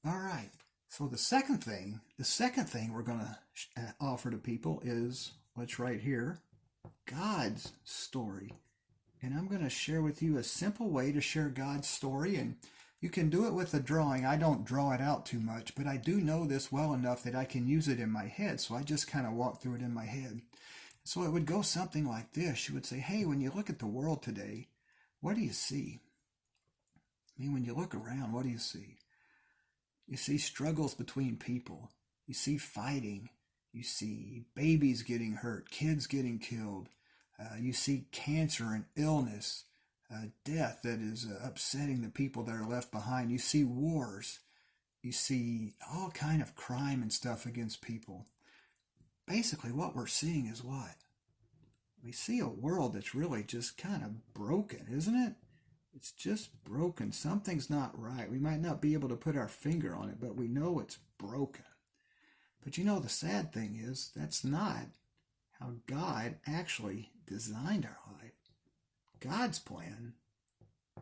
All right. So the second thing we're going to offer to people is what's right here, God's story. And I'm going to share with you a simple way to share God's story, and you can do it with a drawing. I don't draw it out too much, but I do know this well enough that I can use it in my head, so I just kind of walk through it in my head. So it would go something like this. You would say, hey, when you look at the world today, what do you see? I mean, when you look around, what do you see? You see struggles between people. You see fighting. You see babies getting hurt, kids getting killed. You see cancer and illness, death that is upsetting the people that are left behind. You see wars. You see all kind of crime and stuff against people. Basically, what we're seeing is what? We see a world that's really just kind of broken, isn't it? It's just broken. Something's not right. We might not be able to put our finger on it, but we know it's broken. But you know, the sad thing is, that's not how God actually designed our life. God's plan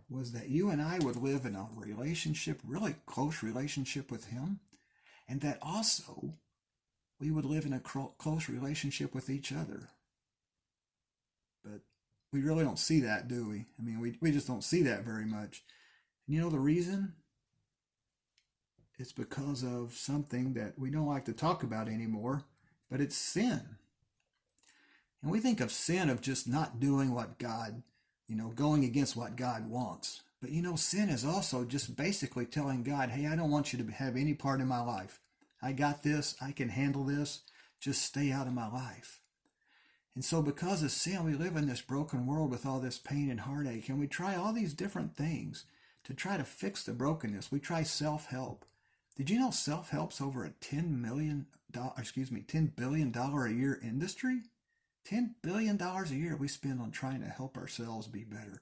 was that you and I would live in a relationship, really close relationship with Him, and that also we would live in a close relationship with each other. But we really don't see that, do we? I mean, we just don't see that very much. And you know the reason? It's because of something that we don't like to talk about anymore, but it's sin. And we think of sin of just not doing what God, going against what God wants. But sin is also just basically telling God, hey, I don't want you to have any part in my life. I got this. I can handle this. Just stay out of my life. And so because of sin, we live in this broken world with all this pain and heartache. And we try all these different things to try to fix the brokenness. We try self-help. Did you know self-help's over a $10 billion a year industry? $10 billion a year we spend on trying to help ourselves be better.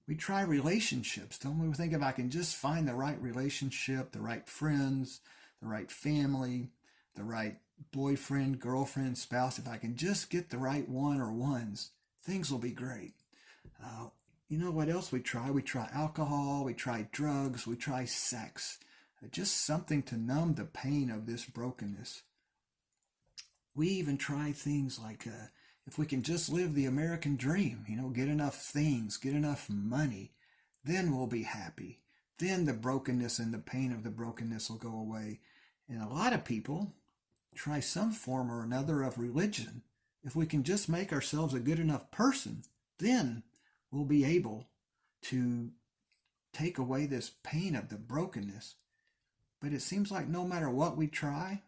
We try relationships, don't we? We think if I can just find the right relationship, the right friends, the right family, the right boyfriend, girlfriend, spouse, if I can just get the right one or ones, things will be great. You know what else we try? We try alcohol, we try drugs, we try sex. Just something to numb the pain of this brokenness. We even try things like if we can just live the American dream, get enough things, get enough money, then we'll be happy. Then the brokenness and the pain of the brokenness will go away. And a lot of people try some form or another of religion. If we can just make ourselves a good enough person, then we'll be able to take away this pain of the brokenness. But it seems like no matter what we try,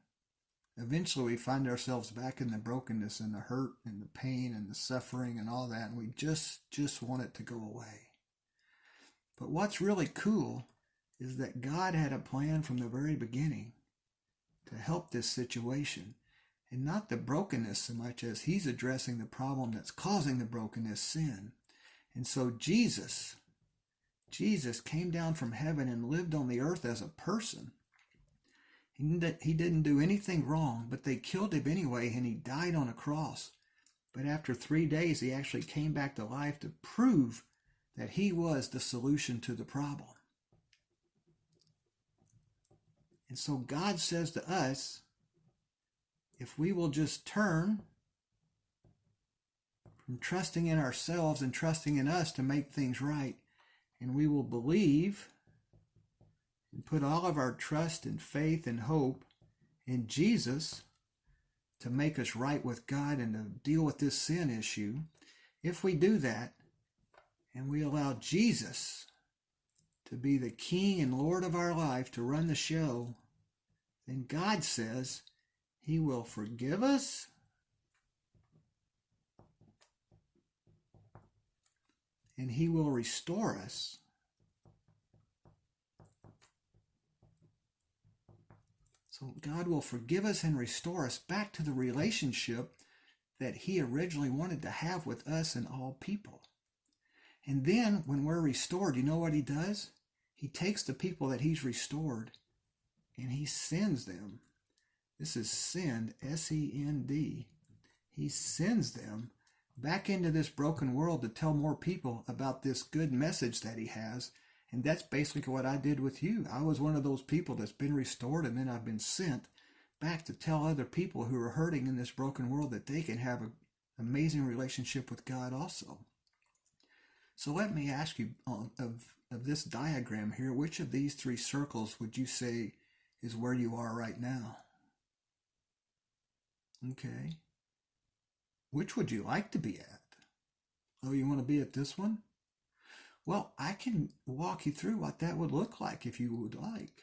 eventually we find ourselves back in the brokenness and the hurt and the pain and the suffering and all that, and we just want it to go away. But what's really cool is that God had a plan from the very beginning to help this situation, and not the brokenness so much as He's addressing the problem that's causing the brokenness, sin. And so Jesus came down from heaven and lived on the earth as a person. He didn't do anything wrong, but they killed Him anyway, and He died on a cross. But after 3 days, He actually came back to life to prove that He was the solution to the problem. And so God says to us, if we will just turn from trusting in ourselves and trusting in us to make things right, and we will believe and put all of our trust and faith and hope in Jesus to make us right with God and to deal with this sin issue, if we do that and we allow Jesus to be the King and Lord of our life, to run the show, then God says He will forgive us and He will restore us. So God will forgive us and restore us back to the relationship that He originally wanted to have with us and all people. And then when we're restored, you know what He does? He takes the people that He's restored and He sends them. This is send, S-E-N-D. He sends them back into this broken world to tell more people about this good message that He has. And that's basically what I did with you. I was one of those people that's been restored, and then I've been sent back to tell other people who are hurting in this broken world that they can have an amazing relationship with God also. So let me ask you, of this diagram here, which of these three circles would you say is where you are right now? Okay. Which would you like to be at? Oh, you want to be at this one? Well, I can walk you through what that would look like if you would like.